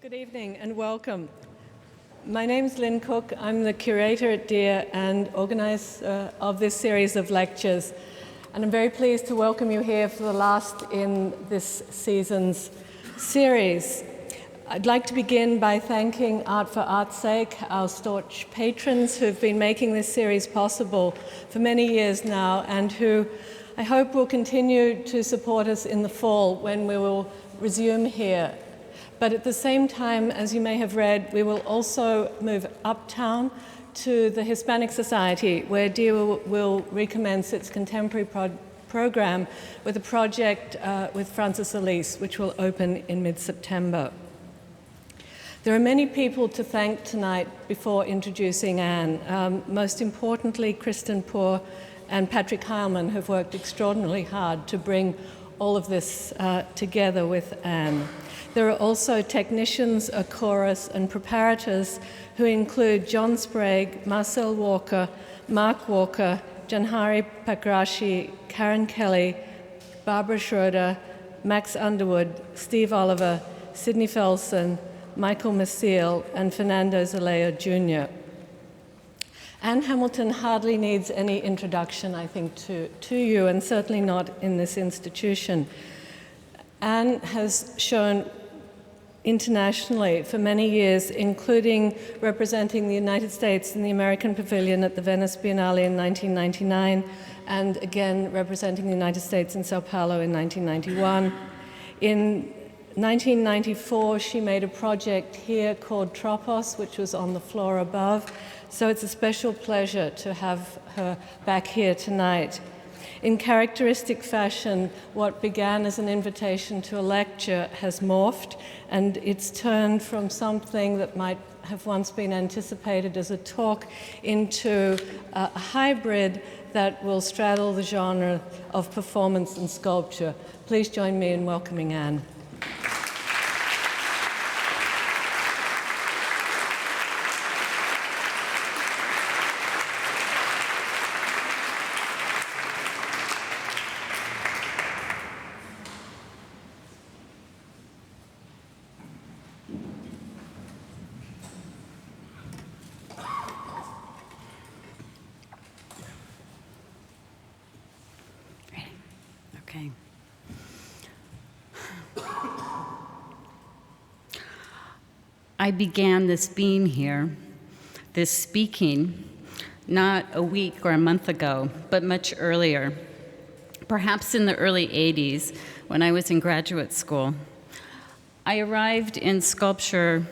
Good evening and welcome. My name's Lynn Cook. I'm the curator at DEAR and organizer of this series of lectures. And I'm very pleased to welcome you here for the last in this season's series. I'd like to begin by thanking Art for Art's Sake, our staunch patrons who've been making this series possible for many years now and who I hope will continue to support us in the fall when we will resume here. But at the same time, as you may have read, we will also move uptown to the Hispanic Society, where DEAR will recommence its contemporary program with a project with Francis Elise, which will open in mid-September. There are many people to thank tonight before introducing Anne. Most importantly, Kristen Poor and Patrick Heilman have worked extraordinarily hard to bring all of this together with Anne. There are also technicians, a chorus, and preparators who include John Sprague, Marcel Walker, Mark Walker, Janhari Pakrashi, Karen Kelly, Barbara Schroeder, Max Underwood, Steve Oliver, Sidney Felsen, Michael Maciel, and Fernando Zelaya Jr. Anne Hamilton hardly needs any introduction, I think, to you, and certainly not in this institution. Anne has shown internationally for many years, including representing the United States in the American Pavilion at the Venice Biennale in 1999, and again representing the United States in Sao Paulo in 1991. In 1994, she made a project here called Tropos, which was on the floor above. So it's a special pleasure to have her back here tonight. In characteristic fashion, what began as an invitation to a lecture has morphed, and it's turned from something that might have once been anticipated as a talk into a hybrid that will straddle the genre of performance and sculpture. Please join me in welcoming Anne. I began this being here, this speaking, not a week or a month ago, but much earlier, perhaps in the early 80s when I was in graduate school. I arrived in sculpture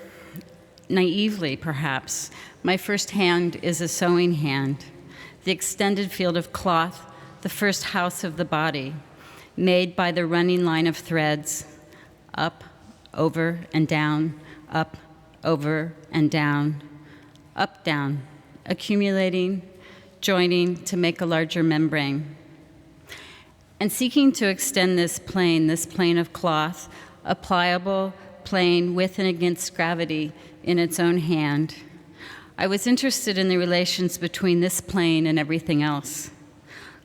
naively, perhaps. My first hand is a sewing hand, the extended field of cloth, the first house of the body, made by the running line of threads, up, over, and down, up, over, and down, up, down, accumulating, joining to make a larger membrane. And seeking to extend this plane of cloth, a pliable plane with and against gravity in its own hand, I was interested in the relations between this plane and everything else.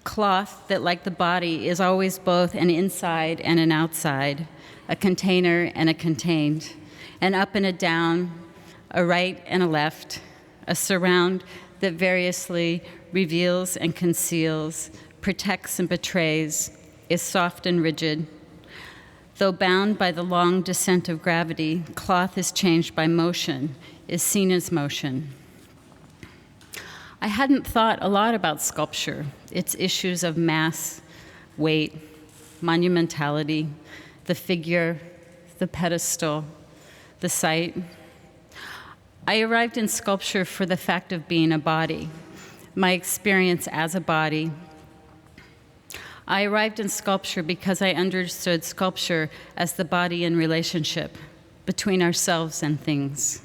Cloth that, like the body, is always both an inside and an outside, a container and a contained, an up and a down, a right and a left, a surround that variously reveals and conceals, protects and betrays, is soft and rigid. Though bound by the long descent of gravity, cloth is changed by motion, is seen as motion. I hadn't thought a lot about sculpture, its issues of mass, weight, monumentality, the figure, the pedestal, the site. I arrived in sculpture for the fact of being a body, my experience as a body. I arrived in sculpture because I understood sculpture as the body in relationship between ourselves and things.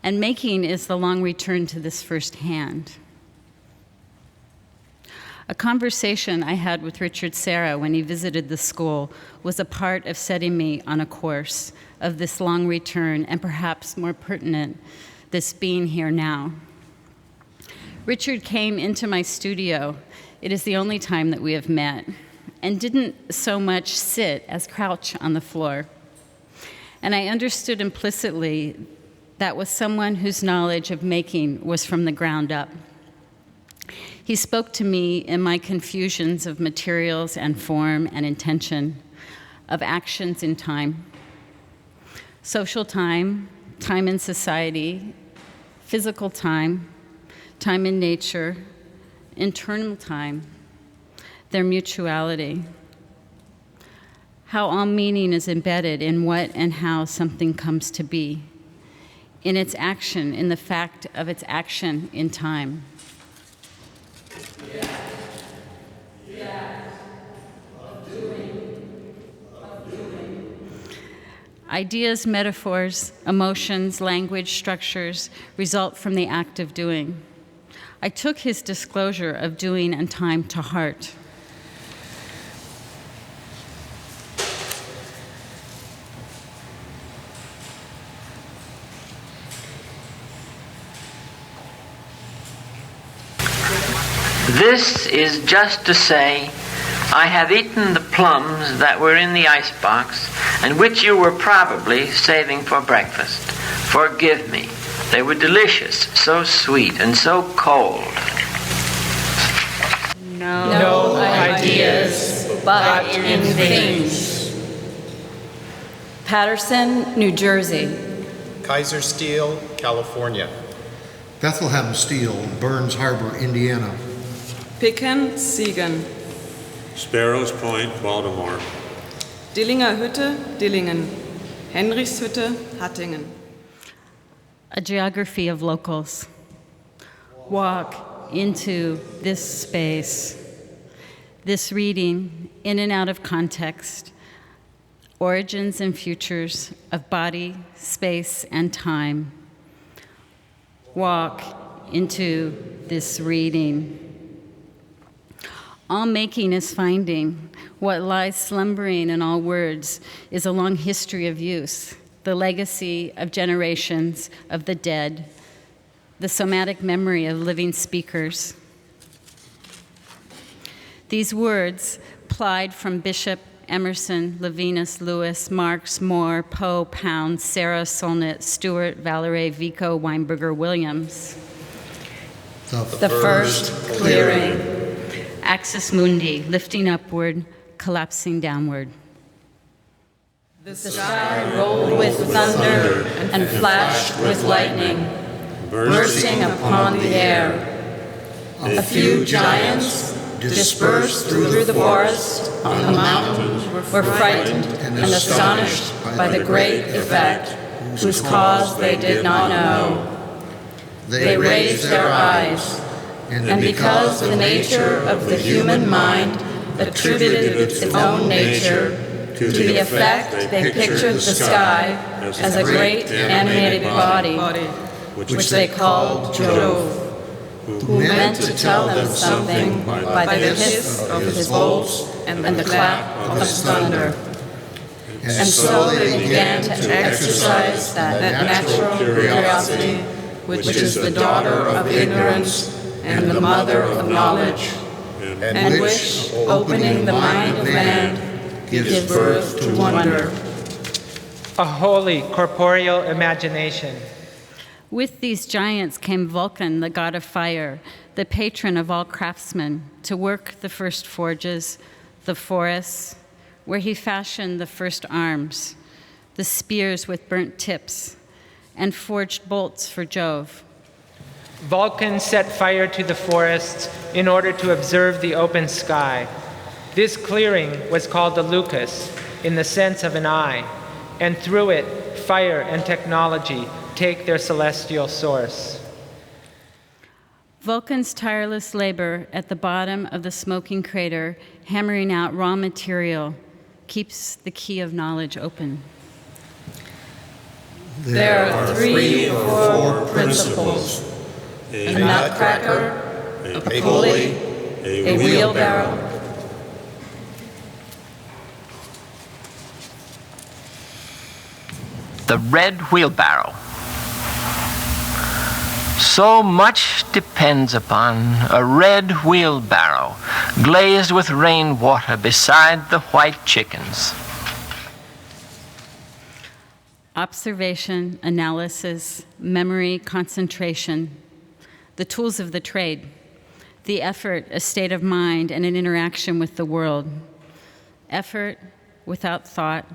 And making is the long return to this first hand. A conversation I had with Richard Serra when he visited the school was a part of setting me on a course of this long return, and perhaps more pertinent, this being here now. Richard came into my studio, it is the only time that we have met, and didn't so much sit as crouch on the floor. And I understood implicitly that was someone whose knowledge of making was from the ground up. He spoke to me in my confusions of materials and form and intention, of actions in time. Social time, time in society, physical time, time in nature, internal time, their mutuality. How all meaning is embedded in what and how something comes to be, in its action, in the fact of its action in time. Ideas, metaphors, emotions, language, structures result from the act of doing. I took his disclosure of doing and time to heart. This is just to say, I have eaten the plums that were in the icebox and which you were probably saving for breakfast. Forgive me. They were delicious, so sweet and so cold. No ideas, but in things. Patterson, New Jersey. Kaiser Steel, California. Bethlehem Steel, Burns Harbor, Indiana. Picken, Siegen. Sparrows Point, Baltimore. Dillinger Hütte, Dillingen. Henrichshütte, Hattingen. A geography of locals. Walk into this space, this reading in and out of context, origins and futures of body, space, and time. Walk into this reading. All making is finding. What lies slumbering in all words is a long history of use, the legacy of generations of the dead, the somatic memory of living speakers. These words, plied from Bishop, Emerson, Levinas, Lewis, Marx, Moore, Poe, Pound, Serra, Solnit, Stewart, Valerie, Vico, Weinberger, Williams. The first clearing. Axis mundi, lifting upward, collapsing downward. The sky rolled with thunder and flashed with lightning, bursting upon the air. A few giants, dispersed through the forest on the mountain, were frightened and astonished by the great effect, whose cause they did not know. They raised their eyes, and because the nature of the human mind attributed its own nature to the effect, they pictured the sky as a great animated body, which they called Jove, who meant to tell them something by the hiss of his bolts and the clap of thunder. And so they began to exercise that natural curiosity, which is the daughter of ignorance and the mother of knowledge, and which, opening the mind of man, gives birth to wonder. A holy corporeal imagination. With these giants came Vulcan, the god of fire, the patron of all craftsmen, to work the first forges, the forests, where he fashioned the first arms, the spears with burnt tips, and forged bolts for Jove. Vulcan set fire to the forests in order to observe the open sky. This clearing was called the Lucus, in the sense of an eye, and through it, fire and technology take their celestial source. Vulcan's tireless labor at the bottom of the smoking crater, hammering out raw material, keeps the key of knowledge open. There are 3 or 4 principles: a nutcracker, a pulley, a wheelbarrow. The red wheelbarrow. So much depends upon a red wheelbarrow glazed with rainwater beside the white chickens. Observation, analysis, memory, concentration, the tools of the trade. The effort, a state of mind, and an interaction with the world. Effort without thought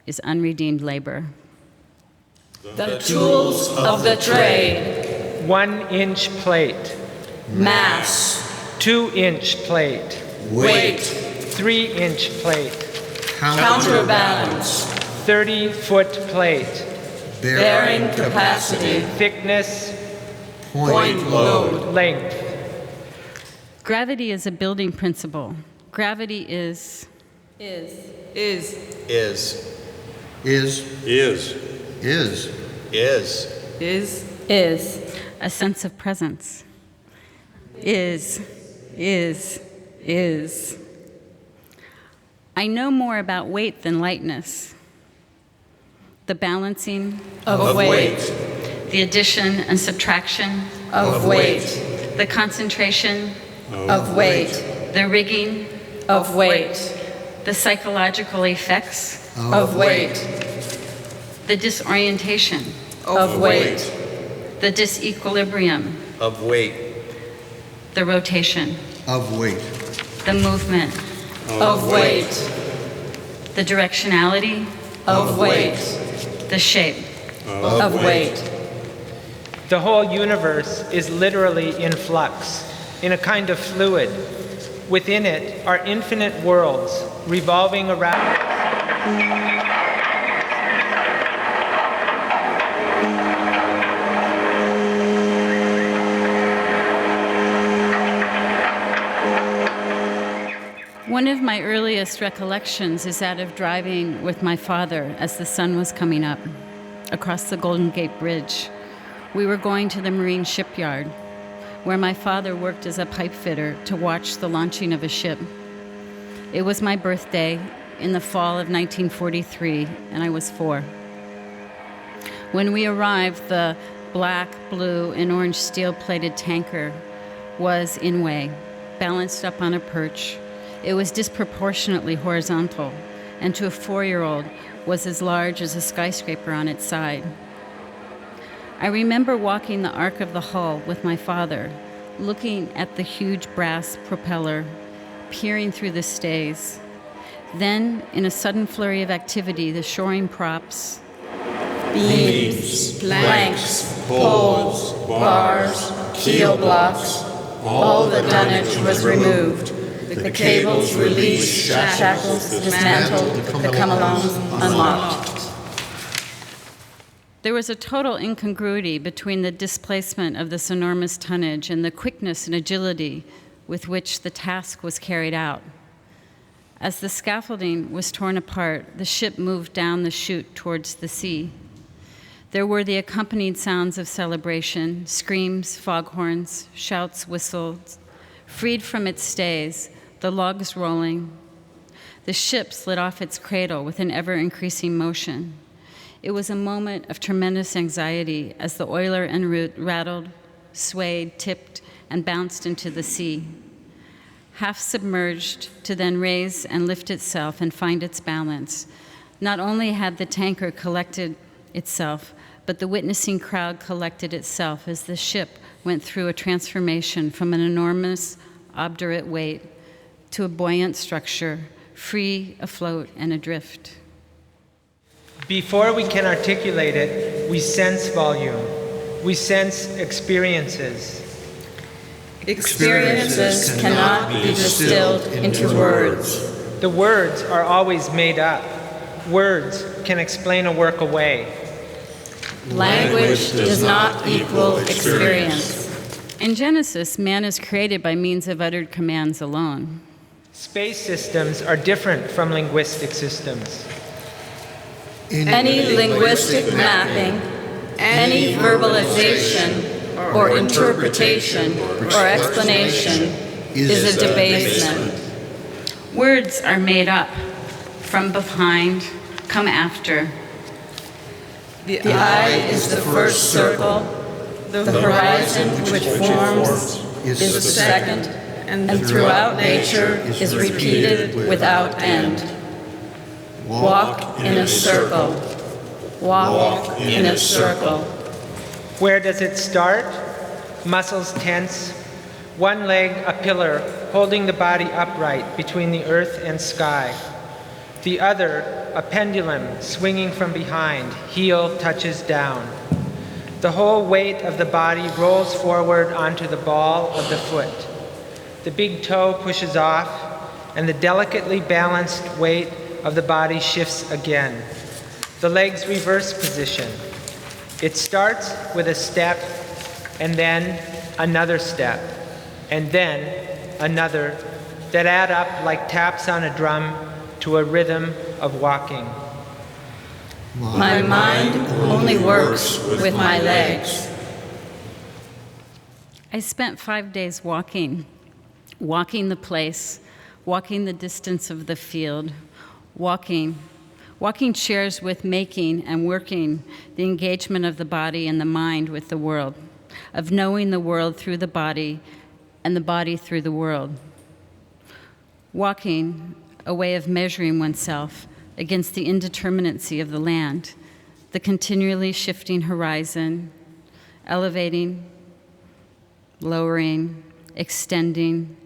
is unredeemed labor. The tools of the trade. 1-inch plate, Mass. 2-inch plate, Weight. 3-inch plate, Counterbalance. 30-foot plate, Bearing capacity. thickness, Point load. length. Gravity is a building principle. Gravity is Is. Is. Is, Is. Is. a sense of presence. Is. I know more about weight than lightness. The balancing, Of weight. the addition and subtraction, Of weight. the concentration, Of weight. the rigging, Of weight. the psychological effects, Of weight. the disorientation, Of weight. the disequilibrium, Of weight. the rotation, of weight, the movement, Of weight. the directionality, Of weight. the shape. Of weight. The whole universe is literally in flux, in a kind of fluid. Within it are infinite worlds revolving around. One of my earliest recollections is that of driving with my father as the sun was coming up across the Golden Gate Bridge. We were going to the marine shipyard, where my father worked as a pipe fitter to watch the launching of a ship. It was my birthday in the fall of 1943, and I was 4. When we arrived, the black, blue, and orange steel-plated tanker was in way, balanced up on a perch. It was disproportionately horizontal, and to a 4-year-old was as large as a skyscraper on its side. I remember walking the arc of the hull with my father, looking at the huge brass propeller, peering through the stays. Then, in a sudden flurry of activity, the shoring props, Beams, planks, poles, bars, keel blocks. All the dunnage was removed. The cables released, shackles dismantled, the come-alongs unlocked. There was a total incongruity between the displacement of this enormous tonnage and the quickness and agility with which the task was carried out. As the scaffolding was torn apart, the ship moved down the chute towards the sea. There were the accompanied sounds of celebration, screams, foghorns, shouts, whistles. Freed from its stays, the logs rolling, the ship slid off its cradle with an ever-increasing motion. It was a moment of tremendous anxiety as the oiler en route rattled, swayed, tipped, and bounced into the sea. Half submerged to then raise and lift itself and find its balance. Not only had the tanker collected itself, but the witnessing crowd collected itself as the ship went through a transformation from an enormous, obdurate weight to a buoyant structure, free, afloat, and adrift. Before we can articulate it, we sense volume. We sense experiences. Experiences cannot be distilled into words. The words are always made up. Words can explain a work away. Language does not equal experience. In Genesis, man is created by means of uttered commands alone. Space systems are different from linguistic systems. Any linguistic mapping, any verbalization, or interpretation, or explanation is a debasement. Words are made up, from behind, come after. The The eye is the first circle, the horizon which forms is the second, and throughout nature is repeated without end. Walk in a circle. Walk in a circle. Where does it start? Muscles tense. One leg a pillar, holding the body upright between the earth and sky. The other a pendulum swinging from behind, heel touches down. The whole weight of the body rolls forward onto the ball of the foot. The big toe pushes off, and the delicately balanced weight of the body shifts again. The legs reverse position. It starts with a step, and then another step, and then another, that add up like taps on a drum to a rhythm of walking. My mind only works with my legs. I spent 5 days walking the place, walking the distance of the field, walking shares with making and working the engagement of the body and the mind with the world, of knowing the world through the body and the body through the world. Walking, a way of measuring oneself against the indeterminacy of the land, the continually shifting horizon, elevating, lowering, extending,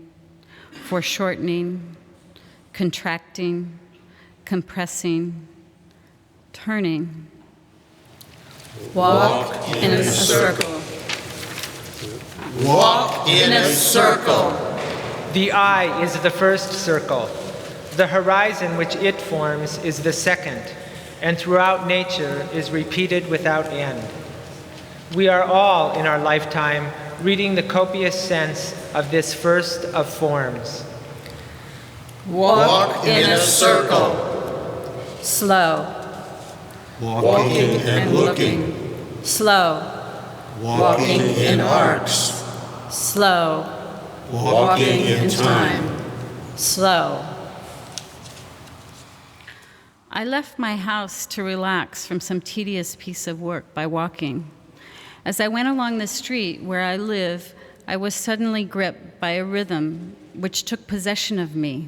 foreshortening, contracting, compressing, turning. Walk in a circle. Walk in a circle. The eye is the first circle. The horizon which it forms is the second, and throughout nature is repeated without end. We are all, in our lifetime, reading the copious sense of this first of forms. Walk in a circle. Slow. Walking and looking. Slow. Walking in arcs. Slow. Walking in time. Slow. I left my house to relax from some tedious piece of work by walking. As I went along the street where I live, I was suddenly gripped by a rhythm which took possession of me.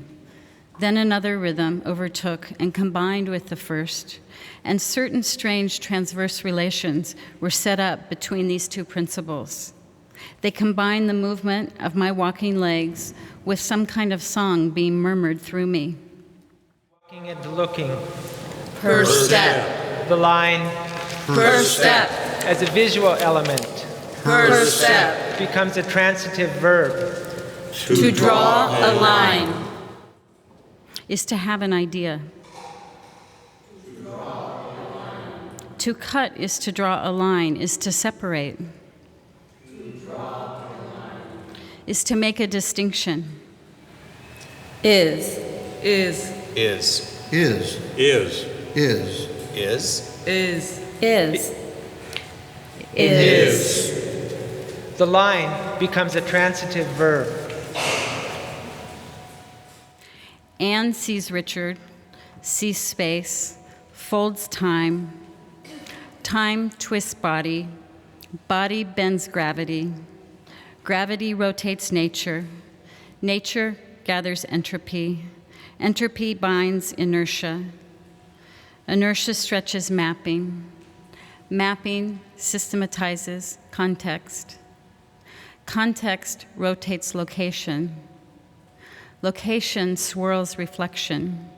Then another rhythm overtook and combined with the first, and certain strange transverse relations were set up between these two principles. They combined the movement of my walking legs with some kind of song being murmured through me. Walking and looking. Per step. The line Per step. as a visual element Per step. becomes a transitive verb. To draw a line. Is to have an idea. To cut is to draw a line, is to separate. Is to make a distinction. Is. Is. Is. Is. Is. Is. Is. The line becomes a transitive verb. Anne sees Richard, sees space, folds time. Time twists body, body bends gravity. Gravity rotates nature. Nature gathers entropy. Entropy binds inertia. Inertia stretches mapping. Mapping systematizes context. Context rotates location. Location swirls reflection.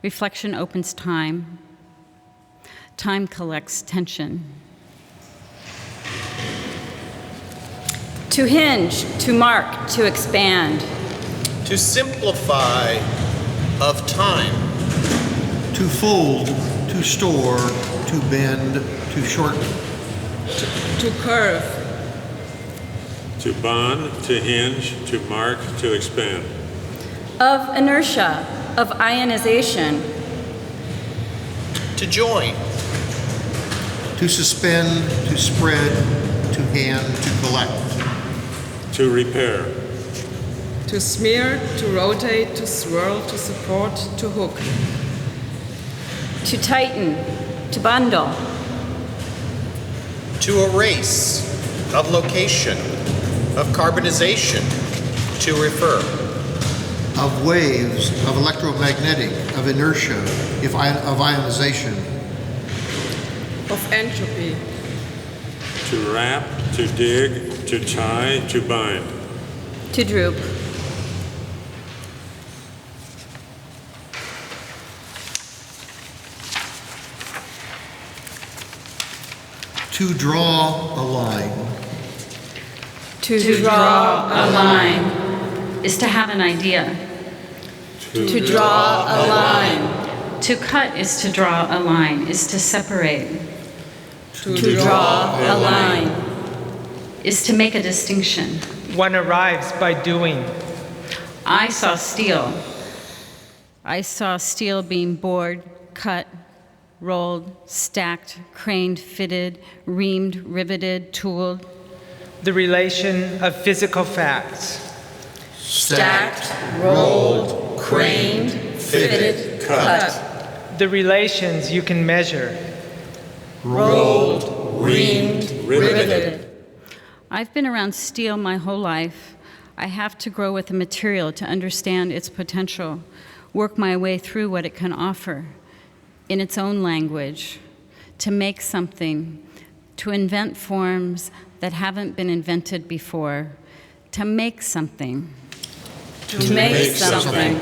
Reflection opens time. Time collects tension. To hinge, to mark, to expand. To simplify of time. To fold, to store, to bend, to shorten. To curve. To bond, to hinge, to mark, to expand. Of inertia, of ionization. To join. To suspend, to spread, to hand, to collect. To repair. To smear, to rotate, to swirl, to support, to hook. To tighten, to bundle. To erase. Of location. Of carbonization. To refer. Of waves, of electromagnetic, of inertia, of ionization. of entropy. To wrap, to dig, to tie, to bind. To droop. To draw a line. To draw a line Is to have an idea. To draw a line. To cut is to draw a line, is to separate, To draw a line. is to make a distinction. One arrives by doing. I saw steel. I saw steel being bored, cut, rolled, stacked, craned, fitted, reamed, riveted, tooled. The relation of physical facts. Stacked, rolled, craned, fitted, cut. The relations you can measure. Rolled, reamed, riveted. I've been around steel my whole life. I have to grow with the material to understand its potential, work my way through what it can offer in its own language, to make something, to invent forms that haven't been invented before, to make something. To make something.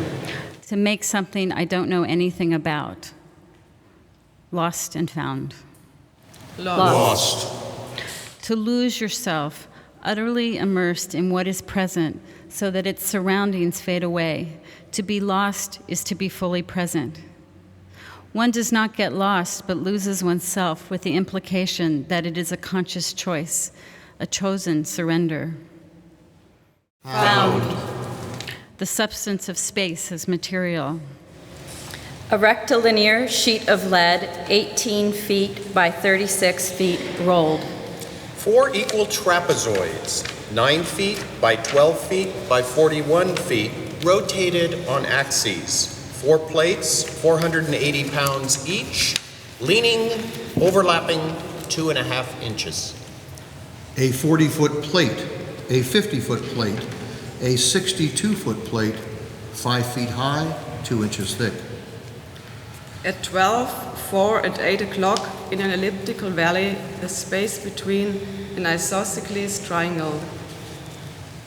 To make something I don't know anything about. Lost and found. Lost. To lose yourself, utterly immersed in what is present so that its surroundings fade away. To be lost is to be fully present. One does not get lost but loses oneself with the implication that it is a conscious choice, a chosen surrender. Found. The substance of space as material. A rectilinear sheet of lead, 18 feet by 36 feet, rolled. 4 equal trapezoids, 9 feet by 12 feet by 41 feet, rotated on axes. 4 plates, 480 pounds each, leaning, overlapping 2.5 inches. A 40-foot plate, a 50-foot plate, a 62-foot plate, 5 feet high, 2 inches thick. At 12, 4 and 8 o'clock in an elliptical valley, the space between an isosceles triangle.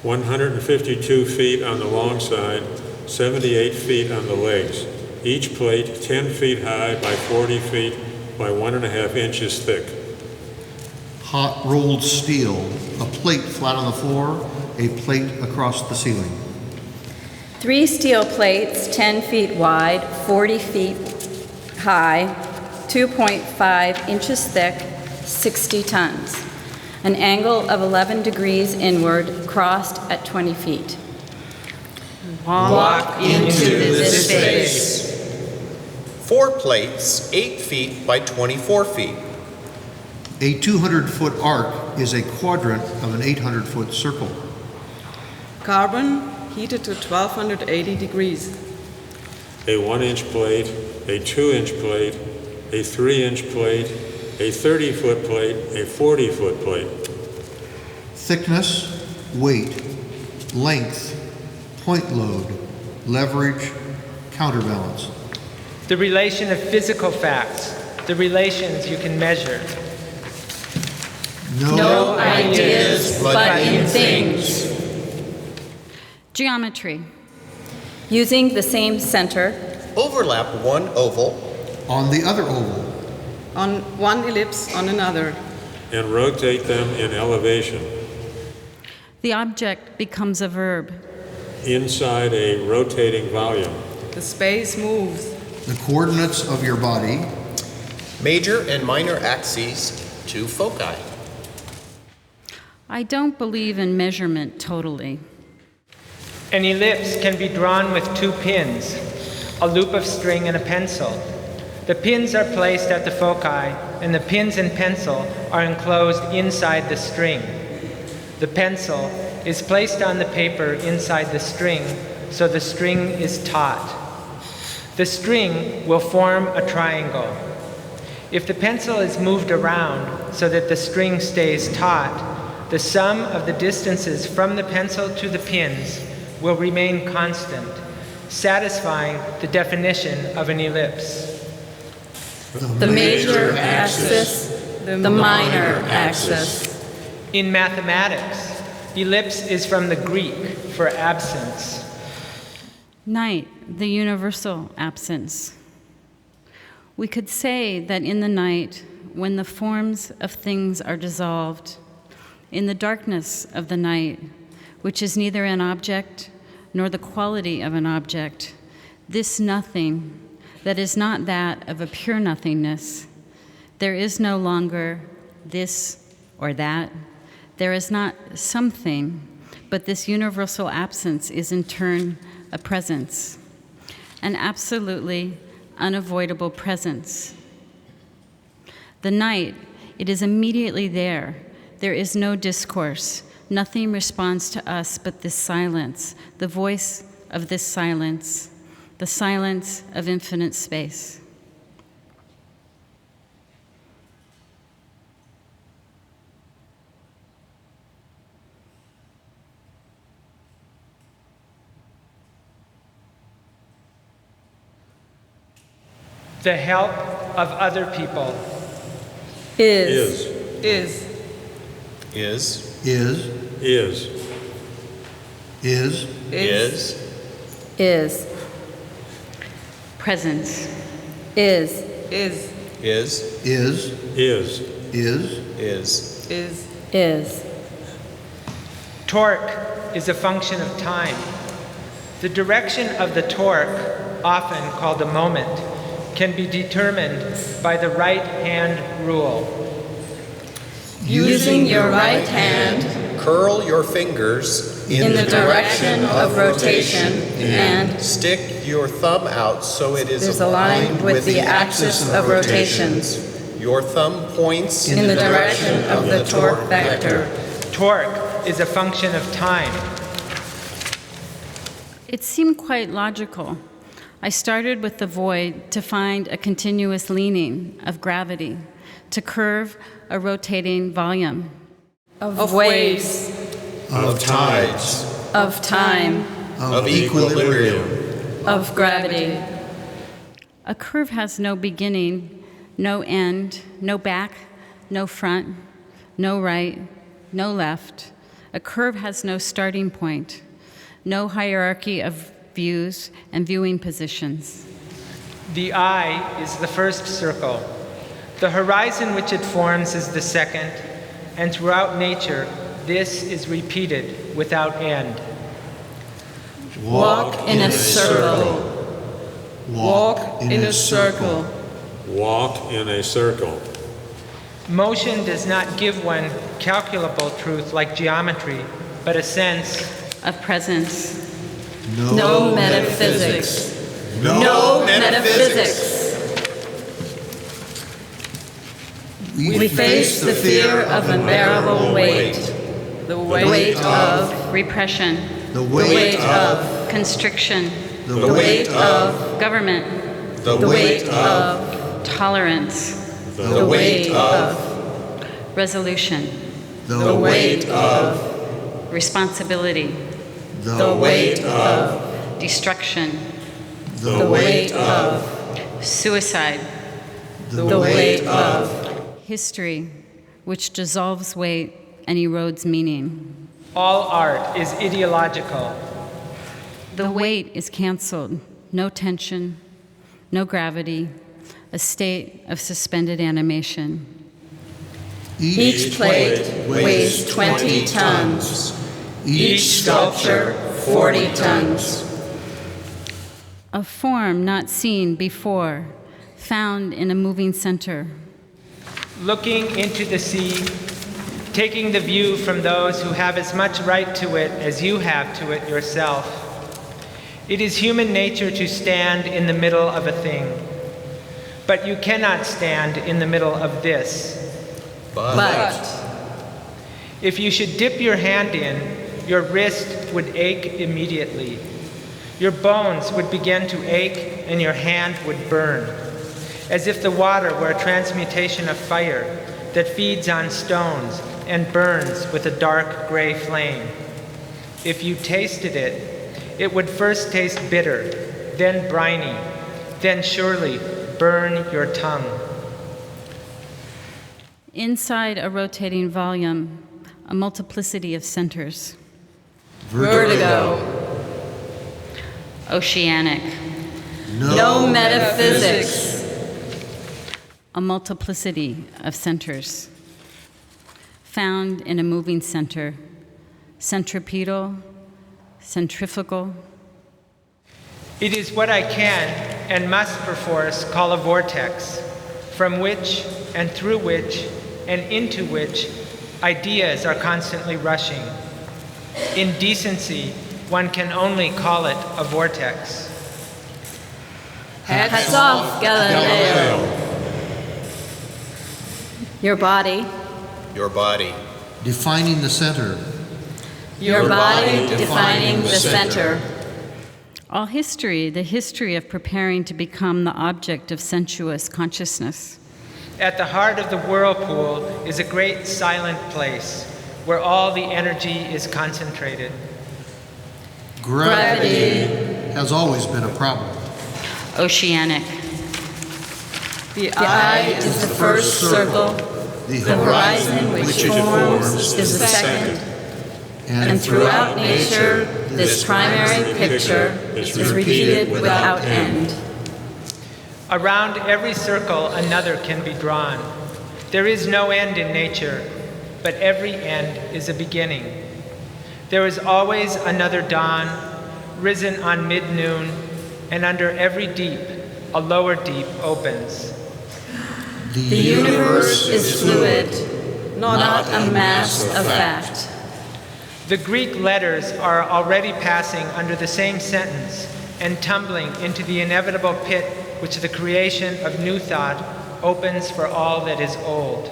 152 feet on the long side, 78 feet on the legs. Each plate 10 feet high by 40 feet by 1.5 inches thick. Hot rolled steel, a plate flat on the floor, a plate across the ceiling. 3 steel plates, 10 feet wide, 40 feet high, 2.5 inches thick, 60 tons. An angle of 11 degrees inward, crossed at 20 feet. Walk into this space. 4 plates, 8 feet by 24 feet. A 200-foot arc is a quadrant of an 800-foot circle. Carbon heated to 1280 degrees. A 1-inch plate, a 2-inch plate, a 3-inch plate, a 30-foot plate, a 40-foot plate. Thickness, weight, length, point load, leverage, counterbalance. The relation of physical facts. The relations you can measure. No ideas, but in things. Geometry. Using the same center, Overlap one oval, On the other oval, On one ellipse on another. And rotate them in elevation. The object becomes a verb. Inside a rotating volume. The space moves. the coordinates of your body, major and minor axes to foci. I don't believe in measurement totally. An ellipse can be drawn with 2 pins, a loop of string and a pencil. The pins are placed at the foci, and the pins and pencil are enclosed inside the string. The pencil is placed on the paper inside the string, so the string is taut. The string will form a triangle. If the pencil is moved around so that the string stays taut, the sum of the distances from the pencil to the pins will remain constant, satisfying the definition of an ellipse. the major axis, the minor axis. In mathematics, ellipse is from the Greek for absence. Night, the universal absence. We could say that in the night, when the forms of things are dissolved, in the darkness of the night, which is neither an object nor the quality of an object, this nothing that is not that of a pure nothingness, there is no longer this or that. There is not something, but this universal absence is in turn a presence, an absolutely unavoidable presence. The night, it is immediately there. There is no discourse. Nothing responds to us but this silence, the voice of this silence, the silence of infinite space. The help of other people. Is. Is. Presence. Is. Torque is a function of time. The direction of the torque, often called a moment, can be determined by the right hand rule. Using your right hand, Curl your fingers in the direction of rotation and stick your thumb out so it is aligned with the axis of rotations Your thumb points in the direction of the torque vector. Torque is a function of time. It seemed quite logical. I started with the void to find a continuous leaning of gravity, to curve a rotating volume. Of waves, Of tides. of time, of equilibrium. of gravity. A curve has no beginning, no end, no back, no front, no right, no left. A curve has no starting point, no hierarchy of views and viewing positions. The eye is the first circle. The horizon which it forms is the second, and throughout nature, this is repeated without end. Walk in a circle. Walk in a circle. Walk in a circle. Motion does not give one calculable truth like geometry, but a sense Of presence, No metaphysics. No metaphysics. We face the fear of unbearable weight. The weight of repression, The the weight of constriction, the weight of government, The the weight of tolerance, the weight of resolution, the weight of responsibility, the weight of destruction, the weight of suicide, the weight of history, which dissolves weight and erodes meaning. all art is ideological. The weight is canceled, no tension, no gravity, a state of suspended animation. each plate weighs 20 tons. Each sculpture 40 tons. A form not seen before, found in a moving center. Looking into the sea, taking the view from those who have as much right to it as you have to it yourself. It is human nature to stand in the middle of a thing, but you cannot stand in the middle of this. But If you should dip your hand in, your wrist would ache immediately. Your bones would begin to ache and your hand would burn, as if the water were a transmutation of fire that feeds on stones and burns with a dark gray flame. If you tasted it, it would first taste bitter, then briny, then surely burn your tongue. Inside a rotating volume, a multiplicity of centers. Vertigo. Oceanic. No metaphysics. A multiplicity of centers. Found in a moving center. Centripetal, centrifugal. It is what I can and must perforce call a vortex, from which and through which and into which ideas are constantly rushing. In decency, one can only call it a vortex. Hats off, Galileo. Your body. Your body. Defining the center. Your body defining the center. All history, the history of preparing to become the object of sensuous consciousness. At the heart of the whirlpool is a great silent place where all the energy is concentrated. Gravity has always been a problem. Oceanic. The eye is the first circle. The The horizon which it forms is the second. And throughout nature, this primary picture is repeated without end. Around every circle, another can be drawn. There is no end in nature, but every end is a beginning. There is always another dawn, risen on mid-noon, and under every deep, a lower deep opens. The universe is fluid, not a mass of fact. The Greek letters are already passing under the same sentence and tumbling into the inevitable pit which the creation of new thought opens for all that is old.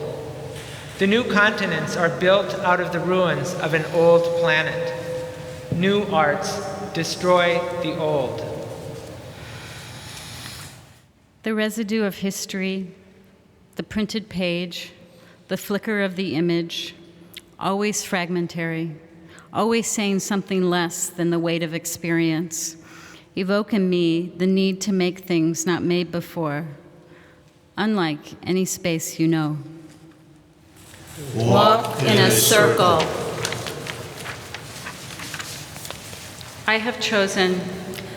The new continents are built out of the ruins of an old planet. New arts destroy the old. The residue of history, the printed page, the flicker of the image, always fragmentary, always saying something less than the weight of experience, evoke in me the need to make things not made before, unlike any space you know. Walk in a circle. I have chosen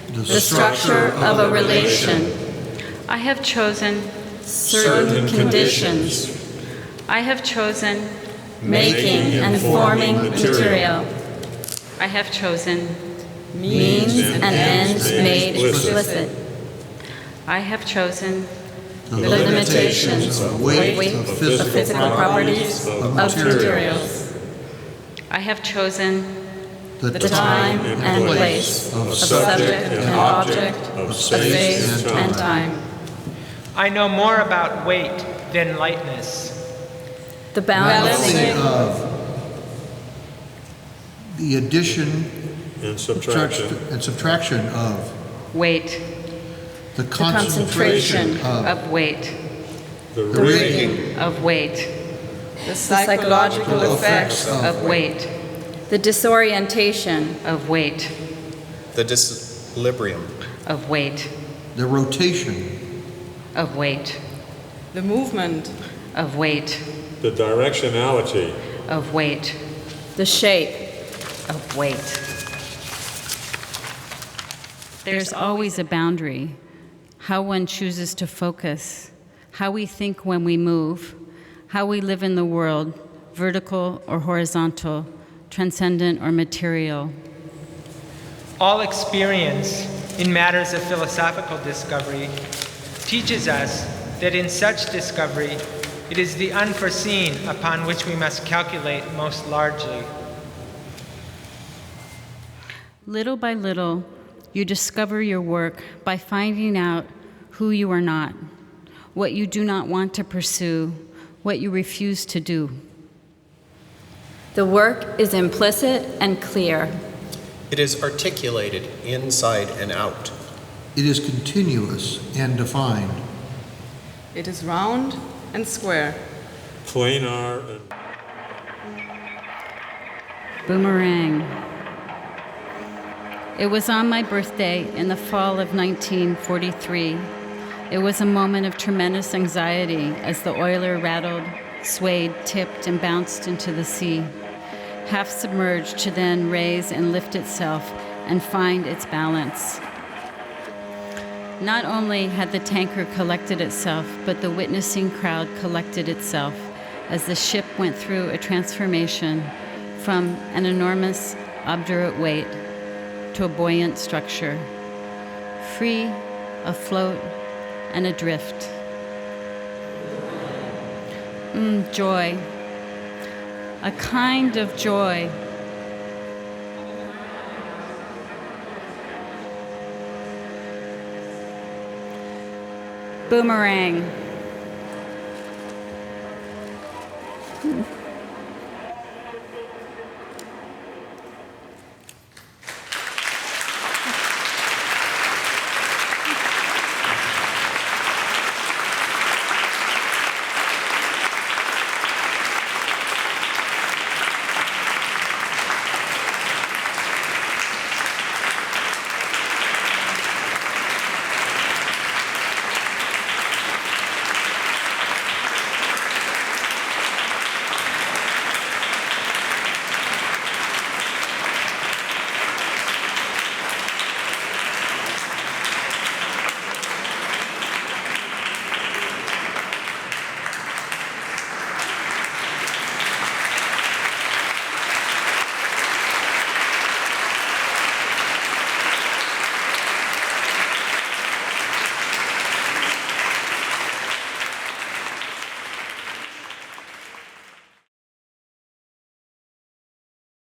The structure of a relation. I have chosen Certain conditions. I have chosen Making and forming material. I have chosen Means and ends made explicit. I have chosen The limitations of weight of physical properties of materials. I have chosen The time and place of subject and object, of space and time. I know more about weight than lightness. The balancing of the addition And subtraction. and subtraction of weight, the concentration concentration of weight, The the rigging of weight, the psychological effects of weight, the disorientation of weight, The disequilibrium. of weight, the rotation, of weight, The movement. of weight, The directionality. of weight, the shape. of weight. There's always a boundary, how one chooses to focus, how we think when we move, how we live in the world, vertical or horizontal, transcendent or material. All experience in matters of philosophical discovery teaches us that in such discovery, it is the unforeseen upon which we must calculate most largely. Little by little, you discover your work by finding out who you are not, what you do not want to pursue, what you refuse to do. The work is implicit and clear. It is articulated inside and out. it is continuous and defined. It is round and square. Planar and Boomerang. It was on my birthday in the fall of 1943 It was a moment of tremendous anxiety as the oiler rattled, swayed, tipped, and bounced into the sea, half submerged to then raise and lift itself and find its balance. Not only had the tanker collected itself, but the witnessing crowd collected itself as the ship went through a transformation from an enormous, obdurate weight to a buoyant structure, free, afloat, and adrift. Joy. A kind of joy. Boomerang.